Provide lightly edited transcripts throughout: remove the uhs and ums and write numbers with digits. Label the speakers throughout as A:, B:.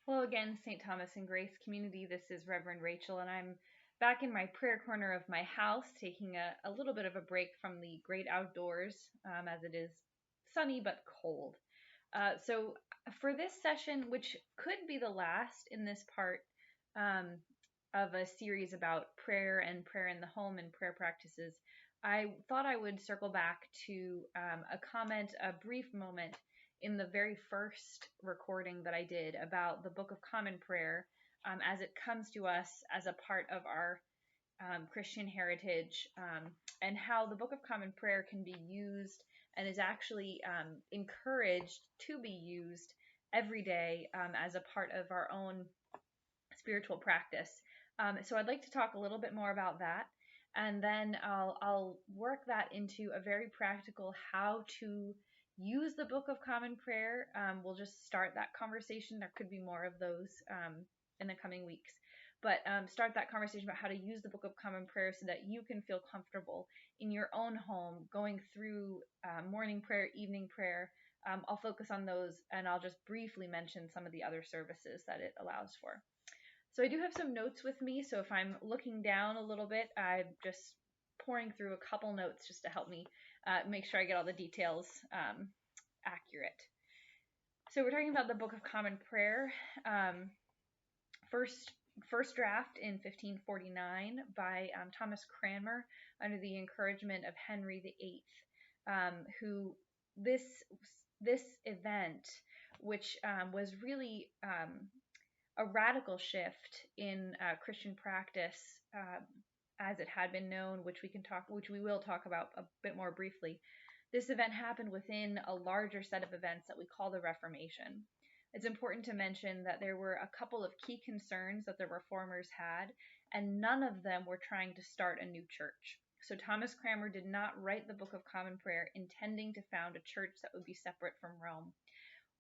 A: Hello again, St. Thomas and Grace community. This is Reverend Rachel, and I'm back in my prayer corner of my house, taking a little bit of a break from the great outdoors as it is sunny but cold. So, for this session, which could be the last in this part um, of a series about prayer and prayer in the home and prayer practices, I thought I would circle back to a comment, a brief moment in the very first recording that I did about the Book of Common Prayer as it comes to us as a part of our Christian heritage, and how the Book of Common Prayer can be used and is actually encouraged to be used every day as a part of our own spiritual practice. So I'd like to talk a little bit more about that, and then I'll work that into a very practical how to use the Book of Common Prayer. We'll just start that conversation. There could be more of those in the coming weeks, but start that conversation about how to use the Book of Common Prayer so that you can feel comfortable in your own home going through morning prayer, evening prayer. I'll focus on those, and I'll just briefly mention some of the other services that it allows for. So I do have some notes with me, so if I'm looking down a little bit, I'm just pouring through a couple notes just to help me make sure I get all the details accurate. So we're talking about the Book of Common Prayer, first draft in 1549 by Thomas Cranmer under the encouragement of Henry VIII, who this event, which was really a radical shift in Christian practice as it had been known, which we will talk about a bit more briefly. This event happened within a larger set of events that we call the Reformation. It's important to mention that there were a couple of key concerns that the reformers had, and none of them were trying to start a new church. So Thomas Cranmer did not write the Book of Common Prayer intending to found a church that would be separate from Rome.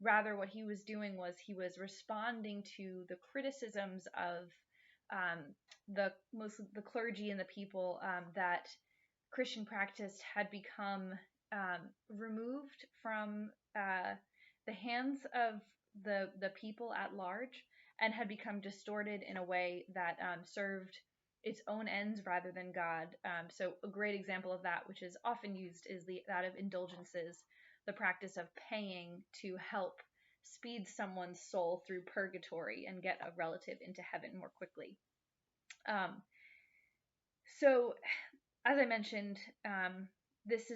A: Rather, what he was doing was he was responding to the criticisms of the clergy and the people that Christian practice had become removed from the hands of the people at large and had become distorted in a way that served its own ends rather than God. So a great example of that, which is often used, is that of indulgences, the practice of paying to help speed someone's soul through purgatory and get a relative into heaven more quickly. So, as I mentioned, this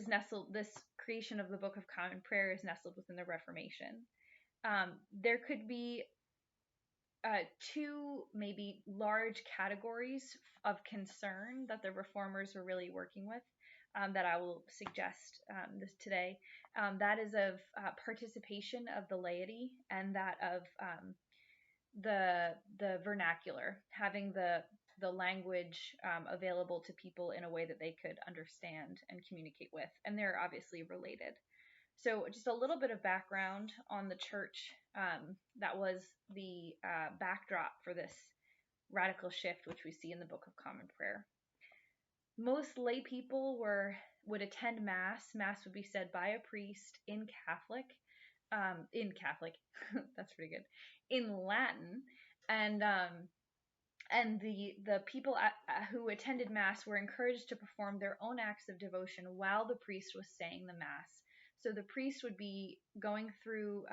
A: creation of the Book of Common Prayer is nestled within the Reformation. There could be two maybe large categories of concern that the reformers were really working with that I will suggest this today. That is of participation of the laity and that of the vernacular, having the language available to people in a way that they could understand and communicate with, and they're obviously related. So just a little bit of background on the church that was the backdrop for this radical shift, which we see in the Book of Common Prayer. Most lay people would attend Mass. Mass would be said by a priest in Catholic, that's pretty good, in Latin, and the people who attended Mass were encouraged to perform their own acts of devotion while the priest was saying the Mass. So the priest would be going through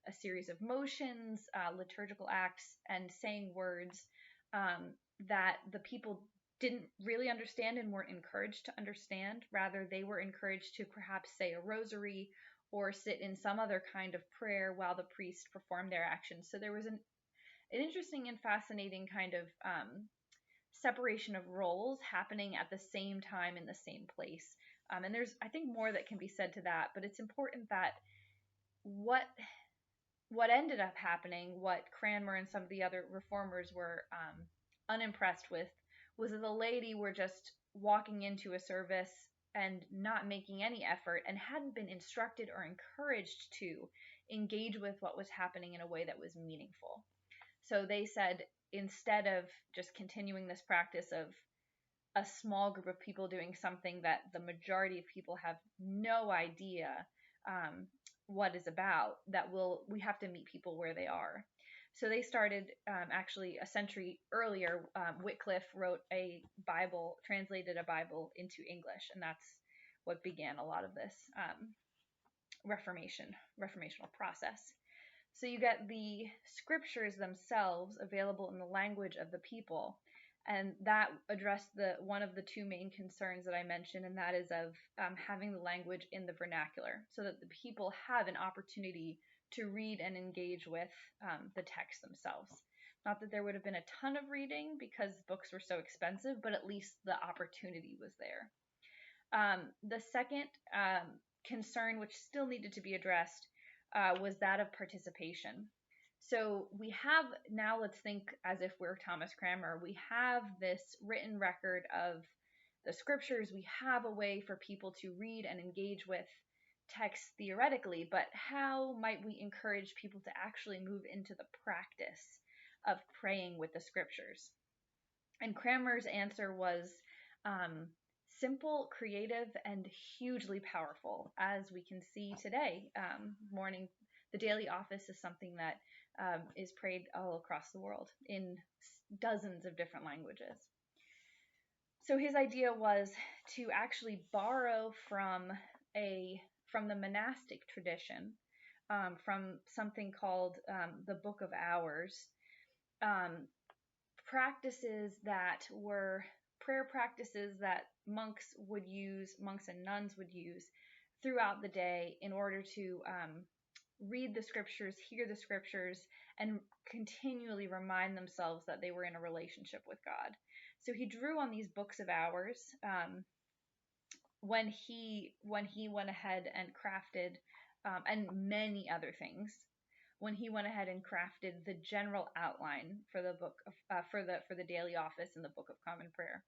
A: a series of motions, liturgical acts, and saying words that the people didn't really understand and weren't encouraged to understand. Rather, they were encouraged to perhaps say a rosary or sit in some other kind of prayer while the priest performed their actions. So there was an interesting and fascinating kind of separation of roles happening at the same time in the same place. And there's, I think, more that can be said to that, but it's important that what ended up happening, what Cranmer and some of the other reformers were unimpressed with, was that the laity were just walking into a service and not making any effort and hadn't been instructed or encouraged to engage with what was happening in a way that was meaningful. So they said, instead of just continuing this practice of a small group of people doing something that the majority of people have no idea what is about, that we have to meet people where they are. So they started actually a century earlier. Wycliffe wrote a Bible, translated a Bible into English, and that's what began a lot of this reformational process. So you get the scriptures themselves available in the language of the people, and that addressed one of the two main concerns that I mentioned, and that is of having the language in the vernacular, so that the people have an opportunity to read and engage with the text themselves. Not that there would have been a ton of reading because books were so expensive, but at least the opportunity was there. The second concern, which still needed to be addressed, was that of participation. So we have now, let's think as if we're Thomas Cranmer, we have this written record of the scriptures, we have a way for people to read and engage with text theoretically, but how might we encourage people to actually move into the practice of praying with the scriptures? And Cranmer's answer was simple, creative, and hugely powerful, as we can see today. The daily office is something that is prayed all across the world in dozens of different languages. So his idea was to actually borrow from the monastic tradition, from something called the Book of Hours, practices that were prayer practices that monks and nuns would use throughout the day in order to read the scriptures, hear the scriptures, and continually remind themselves that they were in a relationship with God. So he drew on these books of hours when he went ahead and crafted, and many other things, when he went ahead and crafted the general outline for the book of, for the daily office in the Book of Common Prayer.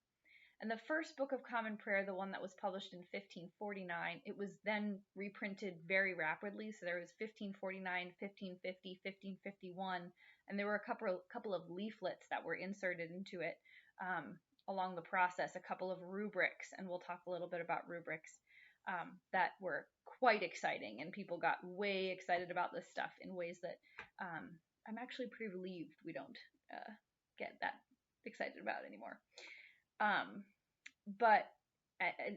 A: And the first Book of Common Prayer, the one that was published in 1549, it was then reprinted very rapidly. So there was 1549, 1550, 1551, and there were a couple of leaflets that were inserted into it along the process, a couple of rubrics, and we'll talk a little bit about rubrics that were quite exciting, and people got way excited about this stuff in ways that I'm actually pretty relieved we don't get that excited about anymore. But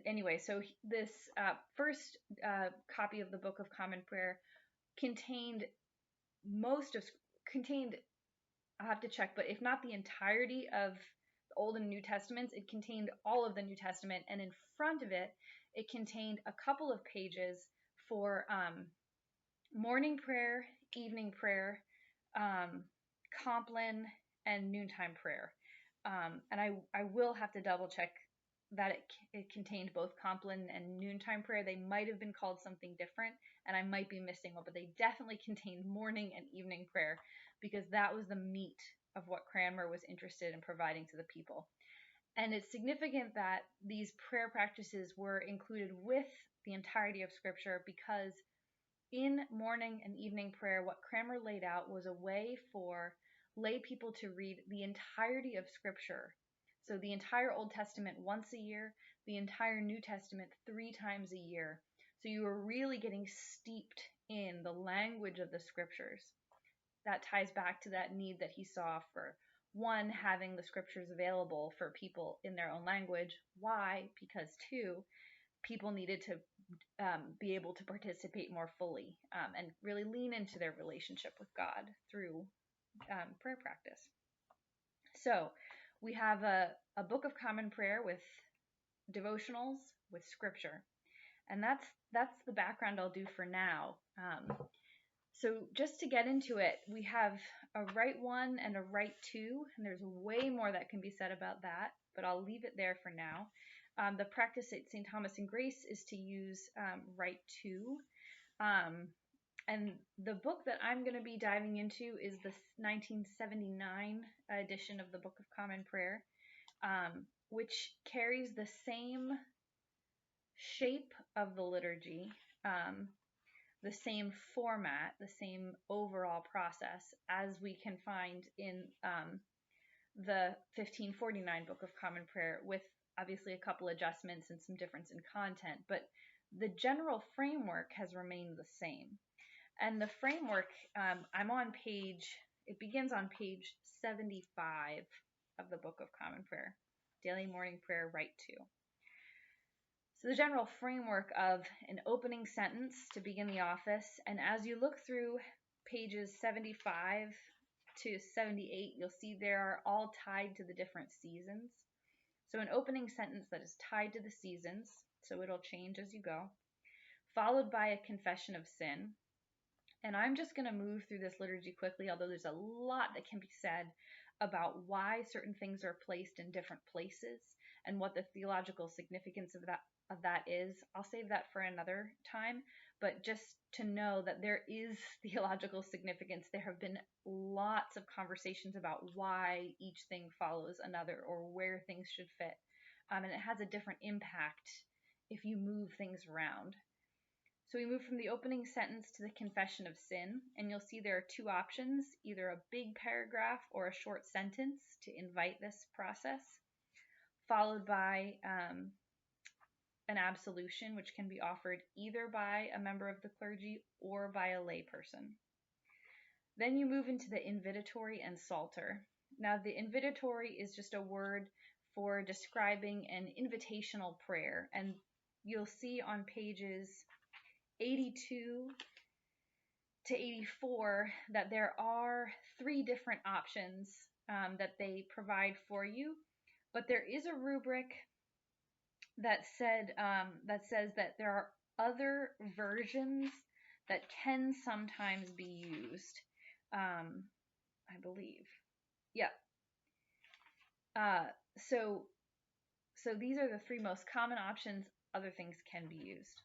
A: anyway, so this first copy of the Book of Common Prayer contained, I'll have to check, but if not the entirety of the Old and New Testaments, it contained all of the New Testament, and in front of it, it contained a couple of pages for morning prayer, evening prayer, Compline, and noontime prayer. And I will have to double check that it contained both Compline and noontime prayer. They might have been called something different, and I might be missing one, but they definitely contained morning and evening prayer, because that was the meat of what Cranmer was interested in providing to the people. And it's significant that these prayer practices were included with the entirety of Scripture, because in morning and evening prayer, what Cranmer laid out was a way for lay people to read the entirety of Scripture. So the entire Old Testament once a year, the entire New Testament 3 times a year. So you were really getting steeped in the language of the Scriptures. That ties back to that need that he saw for, one, having the Scriptures available for people in their own language. Why? Because 2, people needed to be able to participate more fully and really lean into their relationship with God through prayer practice. So we have a Book of Common Prayer with devotionals, with scripture, and that's the background I'll do for now. So just to get into it, we have a right 1 and a right 2, and there's way more that can be said about that, but I'll leave it there for now. The practice at St. Thomas and Grace is to use right 2. And the book that I'm going to be diving into is the 1979 edition of the Book of Common Prayer, which carries the same shape of the liturgy, the same format, the same overall process as we can find in the 1549 Book of Common Prayer, with obviously a couple adjustments and some difference in content, but the general framework has remained the same. And the framework, I'm on page It begins on page 75 of the Book of Common Prayer, Daily Morning Prayer, Rite 2. So the general framework of an opening sentence to begin the office, and as you look through pages 75 to 78, you'll see they are all tied to the different seasons. So an opening sentence that is tied to the seasons, so it'll change as you go, followed by a confession of sin. And I'm just going to move through this liturgy quickly, although there's a lot that can be said about why certain things are placed in different places and what the theological significance of that is. I'll save that for another time, but just to know that there is theological significance. There have been lots of conversations about why each thing follows another or where things should fit. And it has a different impact if you move things around. So we move from the opening sentence to the confession of sin, and you'll see there are two options, either a big paragraph or a short sentence to invite this process, followed by an absolution, which can be offered either by a member of the clergy or by a layperson. Then you move into the invitatory and psalter. Now, the invitatory is just a word for describing an invitational prayer, and you'll see on pages 82 to 84 that there are three different options that they provide for you, but there is a rubric that says that there are other versions that can sometimes be used. I believe, yeah. So these are the three most common options. Other things can be used.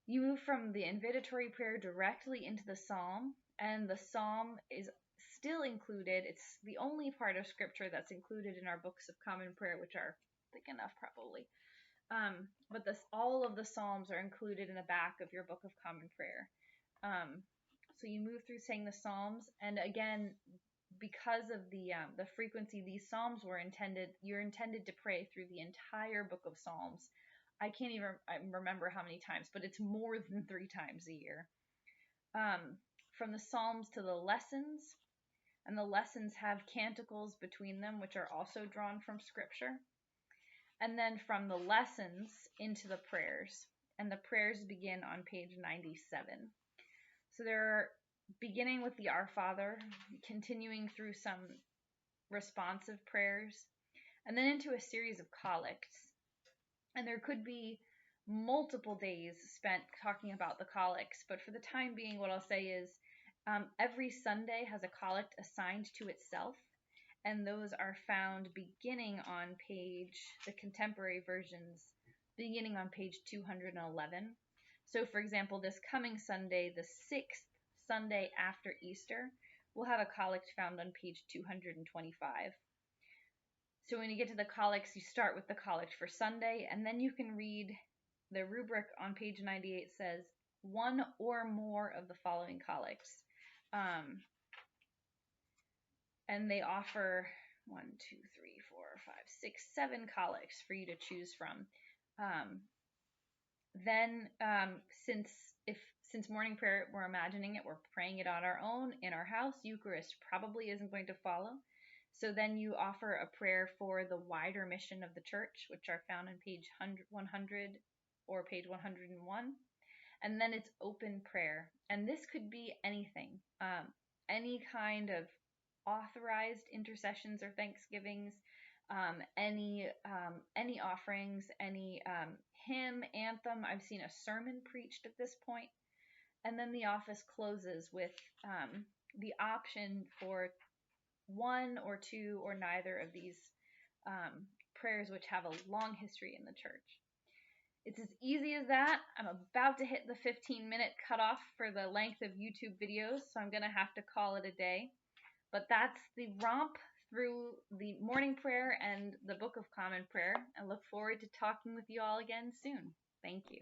A: You move from the invitatory prayer directly into the psalm, and the psalm is still included. It's the only part of scripture that's included in our books of common prayer, which are thick enough probably. But all of the psalms are included in the back of your book of common prayer. So you move through saying the psalms, and again, because of the frequency these psalms were intended, you're intended to pray through the entire book of Psalms. I can't even remember how many times, but it's more than 3 times a year. From the Psalms to the lessons, and the lessons have canticles between them, which are also drawn from Scripture. And then from the lessons into the prayers, and the prayers begin on page 97. So they're beginning with the Our Father, continuing through some responsive prayers, and then into a series of collects. And there could be multiple days spent talking about the collects, but for the time being, what I'll say is every Sunday has a collect assigned to itself, and those are found beginning on the contemporary versions, beginning on page 211. So, for example, this coming Sunday, the 6th Sunday after Easter, we'll have a collect found on page 225. So when you get to the collects, you start with the collect for Sunday, and then you can read the rubric on page 98 says one or more of the following collects. And they offer 1, 2, 3, 4, 5, 6, 7 collects for you to choose from. Then, since morning prayer, we're imagining it, we're praying it on our own in our house, Eucharist probably isn't going to follow. So then you offer a prayer for the wider mission of the church, which are found on page 100 or page 101. And then it's open prayer. And this could be anything, any kind of authorized intercessions or thanksgivings, any offerings, any hymn, anthem. I've seen a sermon preached at this point. And then the office closes with the option for one or two or neither of these prayers, which have a long history in the church. It's as easy as that. I'm about to hit the 15-minute cutoff for the length of YouTube videos, so I'm going to have to call it a day. But that's the romp through the morning prayer and the Book of Common Prayer. I look forward to talking with you all again soon. Thank you.